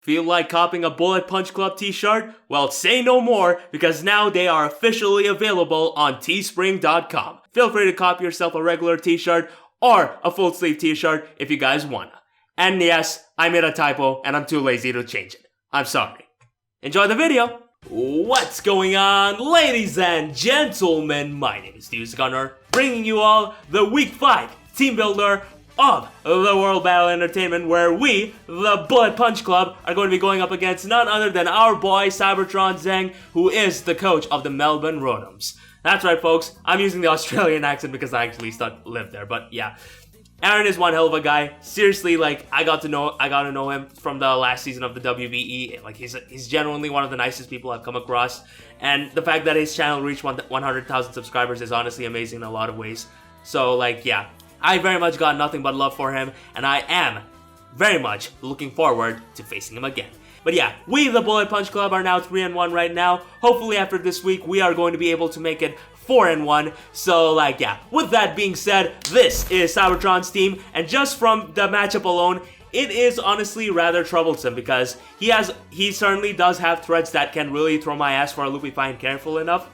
Feel like copying a Bullet Punch Club t-shirt? Well, say no more, because now they are officially available on teespring.com. Feel free to copy yourself a regular t-shirt or a full sleeve t-shirt if you guys wanna. And yes, I made a typo and I'm too lazy to change it. I'm sorry. Enjoy the video! What's going on, ladies and gentlemen? My name is Gunner, bringing you all the Week 5 Team Builder of the World Battle Entertainment, where we, the Bullet Punch Club, are going to be going up against none other than our boy Cybertron Zeng, who is the coach of the Melbourne Rotoms. That's right, folks, I'm using the Australian accent because I actually lived there, but yeah. Aaron is one hell of a guy. Seriously, like, I got to know him from the last season of the WBE. Like, he's genuinely one of the nicest people I've come across. And the fact that his channel reached 100,000 subscribers is honestly amazing in a lot of ways. So, like, yeah. I very much got nothing but love for him, and I am very much looking forward to facing him again. But yeah, we, the Bullet Punch Club, are now 3-1 right now. Hopefully after this week, we are going to be able to make it 4-1. So, like, yeah. With that being said, this is Cybertron's team, and just from the matchup alone, it is honestly rather troublesome because he certainly does have threats that can really throw my ass for a loop if I am careful enough.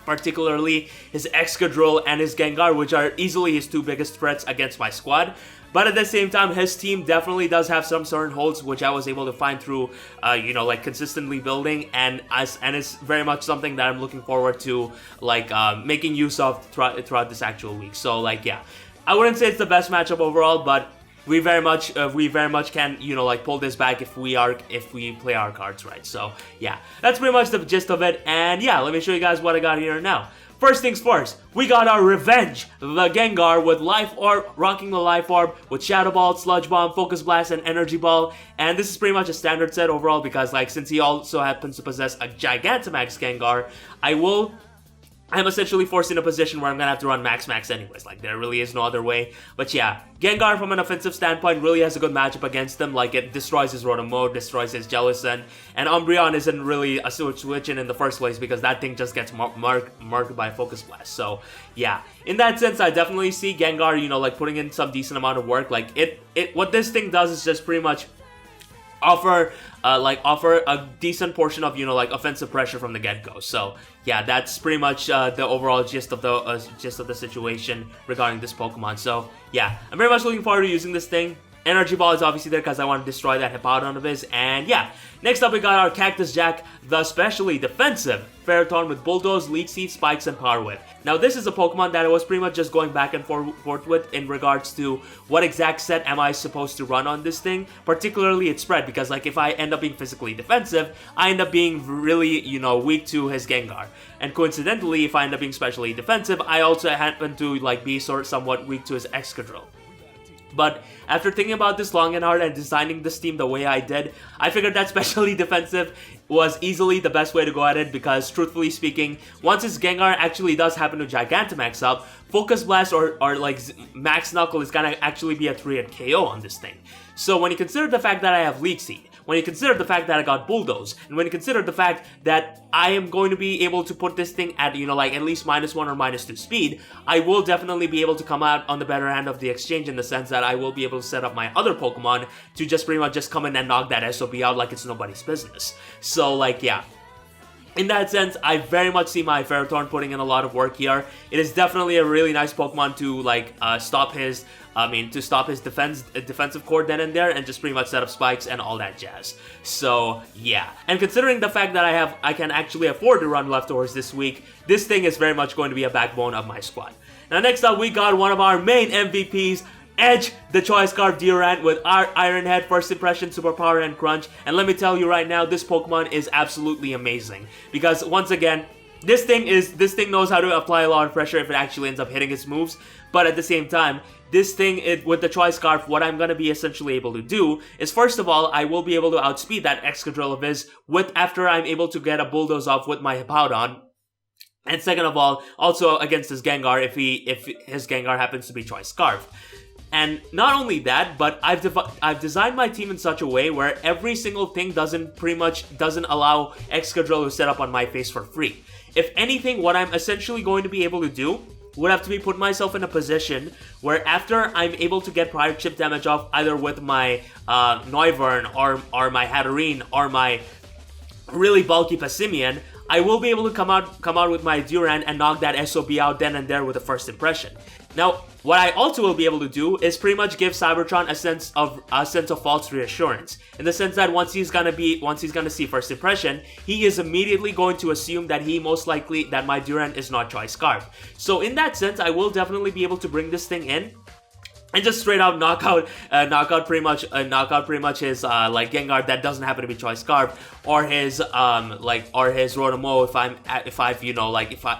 Particularly his EXCADRILL and his Gengar, which are easily his two biggest threats against my squad. But at the same time, his team definitely does have some certain holes, which I was able to find through, like consistently building, and it's very much something that I'm looking forward to, like, making use of throughout this actual week. So, like, yeah, I wouldn't say it's the best matchup overall, but we very much can, like, pull this back if we play our cards right. So yeah, that's pretty much the gist of it. And yeah, let me show you guys what I got here now. First things first, we got our Revenge, the Gengar with Life Orb, rocking the Life Orb with Shadow Ball, Sludge Bomb, Focus Blast, and Energy Ball. And this is pretty much a standard set overall because, like, since he also happens to possess a Gigantamax Gengar, I'm essentially forced in a position where I'm gonna have to run max anyways. Like, there really is no other way. But yeah, Gengar from an offensive standpoint really has a good matchup against him. Like, it destroys his Rotom mode, destroys his Jellicent, and Umbreon isn't really a switch in the first place because that thing just gets marked by Focus Blast. So yeah, in that sense, I definitely see Gengar, like, putting in some decent amount of work. Like, what this thing does is just pretty much offer a decent portion of, like, offensive pressure from the get-go. So yeah, that's pretty much the overall gist of the situation regarding this Pokemon. So yeah, I'm very much looking forward to using this thing. Energy Ball is obviously there because I want to destroy that Hippowdon of his. And yeah, next up we got our Cactus Jack, the specially defensive Ferrothorn with Bulldoze, Leech Seed, Spikes, and Power Whip. Now this is a Pokemon that I was pretty much just going back and forth with in regards to what exact set am I supposed to run on this thing, particularly its spread, because, like, if I end up being physically defensive, I end up being really, weak to his Gengar. And coincidentally, if I end up being specially defensive, I also happen to, like, be somewhat weak to his Excadrill. But after thinking about this long and hard and designing this team the way I did, I figured that specially defensive was easily the best way to go at it because, truthfully speaking, once his Gengar actually does happen to Gigantamax up, Focus Blast or like Max Knuckle is gonna actually be a 3-hit KO on this thing. So when you consider the fact that I have Leech Seed, when you consider the fact that I got Bulldoze, and when you consider the fact that I am going to be able to put this thing at, like, at least -1 or -2 speed, I will definitely be able to come out on the better hand of the exchange in the sense that I will be able to set up my other Pokemon to just pretty much just come in and knock that SOB out like it's nobody's business. So, like, yeah. In that sense, I very much see my Ferrothorn putting in a lot of work here. It is definitely a really nice Pokemon to, like, stop his defensive core then and there and just pretty much set up spikes and all that jazz. So yeah, and considering the fact that I can actually afford to run leftovers this week, this thing is very much going to be a backbone of my squad. Now next up, we got one of our main MVPs, Edge, the Choice Scarf Durant with our Iron Head, First Impression, Superpower, and Crunch. And let me tell you right now, this Pokemon is absolutely amazing. Because once again, this thing knows how to apply a lot of pressure if it actually ends up hitting its moves. But at the same time, this thing, with the Choice Scarf, what I'm going to be essentially able to do is, first of all, I will be able to outspeed that Excadrill of his after I'm able to get a Bulldoze off with my Hippowdon. And second of all, also against his Gengar if his Gengar happens to be Choice Scarf. And not only that, but I've designed my team in such a way where every single thing doesn't allow Excadrill to set up on my face for free. If anything, what I'm essentially going to be able to do would have to be put myself in a position where after I'm able to get prior chip damage off either with my Noivern or my Hatterene or my really bulky Passimian, I will be able to come out with my Durant and knock that SOB out then and there with a first impression. Now, what I also will be able to do is pretty much give Cybertron a sense of false reassurance, in the sense that once he's gonna see first impression, he is immediately going to assume that that my Durant is not Choice Scarf. So in that sense, I will definitely be able to bring this thing in and just straight out knock out pretty much his like Gengar that doesn't happen to be Choice Scarf, or his Rotomo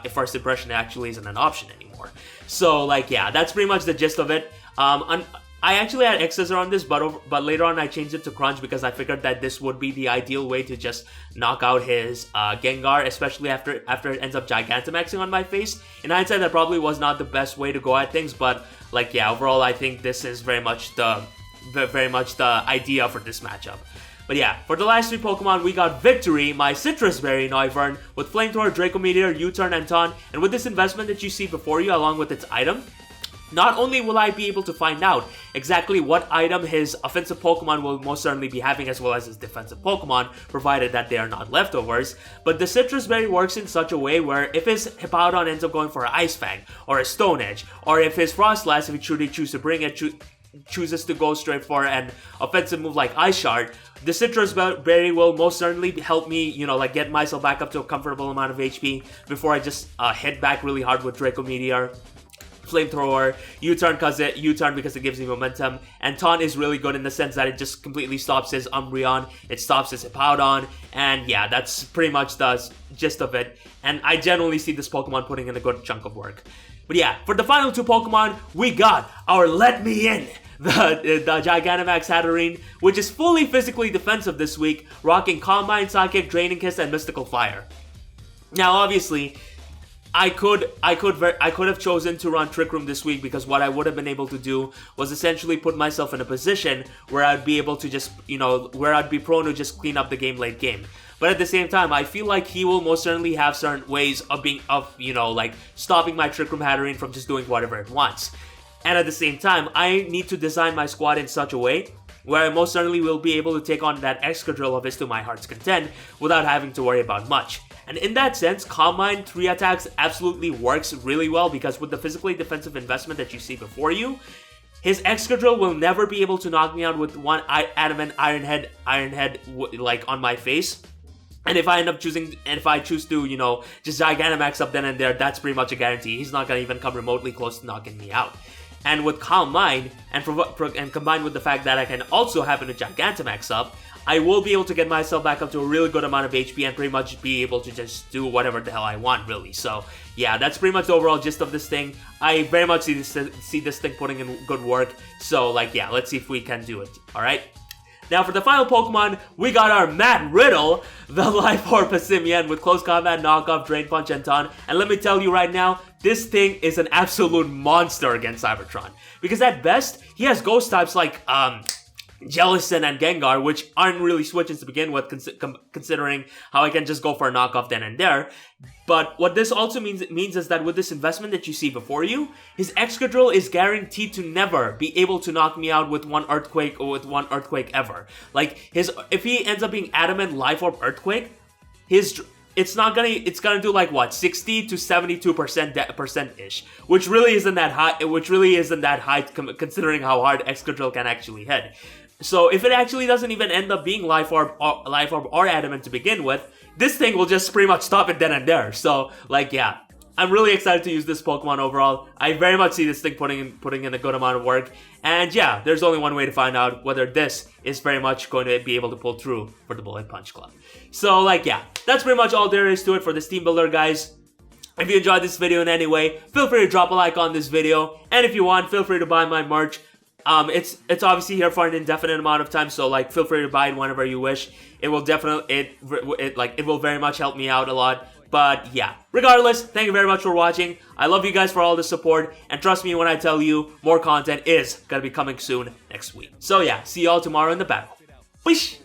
if first impression actually isn't an option anymore. So like yeah, that's pretty much the gist of it. I actually had X's on this, but later on I changed it to Crunch because I figured that this would be the ideal way to just knock out his Gengar, especially after it ends up Gigantamaxing on my face. In hindsight, that probably was not the best way to go at things, but like yeah, overall I think this is very much the idea for this matchup. But yeah, for the last 3 Pokemon, we got Victory, my Citrus Berry Noivern, with Flamethrower, Draco Meteor, U-Turn, and Taunt, and with this investment that you see before you along with its item, not only will I be able to find out exactly what item his offensive Pokemon will most certainly be having as well as his defensive Pokemon, provided that they are not leftovers, but the Citrus Berry works in such a way where if his Hippowdon ends up going for an Ice Fang, or a Stone Edge, or if his Frostlass, if he truly chooses to bring it, chooses to go straight for an offensive move like Ice Shard, the Citrus Berry will most certainly help me, get myself back up to a comfortable amount of HP before I just hit back really hard with Draco Meteor, Flamethrower, U-Turn because it gives me momentum, and Taunt is really good in the sense that it just completely stops his Umbreon, it stops his Hippowdon, and yeah, that's pretty much the gist of it, and I generally see this Pokemon putting in a good chunk of work. But yeah, for the final 2 Pokemon, we got our Let Me In, the Gigantamax Hatterene, which is fully physically defensive this week, rocking Calm Mind, Psychic, Draining Kiss, and Mystical Fire. Now obviously, I could have chosen to run Trick Room this week because what I would have been able to do was essentially put myself in a position where I'd be able to just, where I'd be prone to just clean up the game late game. But at the same time, I feel like he will most certainly have certain ways of stopping my Trick Room Hatterene from just doing whatever it wants. And at the same time, I need to design my squad in such a way where I most certainly will be able to take on that EXCADRILL of his to my heart's content without having to worry about much. And in that sense, Calm Mind 3 attacks absolutely works really well because with the physically defensive investment that you see before you, his EXCADRILL will never be able to knock me out with one Adamant Iron Head like on my face. And if I choose to, just Gigantamax up then and there, that's pretty much a guarantee. He's not gonna even come remotely close to knocking me out. And with Calm Mind, and combined with the fact that I can also happen to Gigantamax up, I will be able to get myself back up to a really good amount of HP and pretty much be able to just do whatever the hell I want, really. So, yeah, that's pretty much the overall gist of this thing. I very much see this thing putting in good work. So, yeah, let's see if we can do it, alright? Now, for the final Pokemon, we got our Matt Riddle, the Life Orb Passimian with Close Combat, Knockoff, Drain Punch, and Taunt. And let me tell you right now, this thing is an absolute monster against Cybertron. Because at best, he has ghost types like, Jellicent and Gengar, which aren't really switches to begin with, considering how I can just go for a knockoff then and there. But what this also means is that with this investment that you see before you, his EXCADRILL is guaranteed to never be able to knock me out with one Earthquake or with one Earthquake ever. Like, if he ends up being Adamant Life Orb Earthquake, it's gonna do like what, 60 to 72% ish, which really isn't that high considering how hard EXCADRILL can actually hit. So if it actually doesn't even end up being Life Orb or Adamant to begin with, this thing will just pretty much stop it then and there. So yeah, I'm really excited to use this Pokemon overall. I very much see this thing putting in a good amount of work. And yeah, there's only one way to find out whether this is very much going to be able to pull through for the Bullet Punch Club. So yeah, that's pretty much all there is to it for this Teambuilder, guys. If you enjoyed this video in any way, feel free to drop a like on this video. And if you want, feel free to buy my merch. It's obviously here for an indefinite amount of time, so feel free to buy it whenever you wish. It will definitely, it will very much help me out a lot. But yeah, regardless, thank you very much for watching. I love you guys for all the support, and trust me when I tell you, more content is gonna be coming soon next week. So yeah, see y'all tomorrow in the battle. Peace!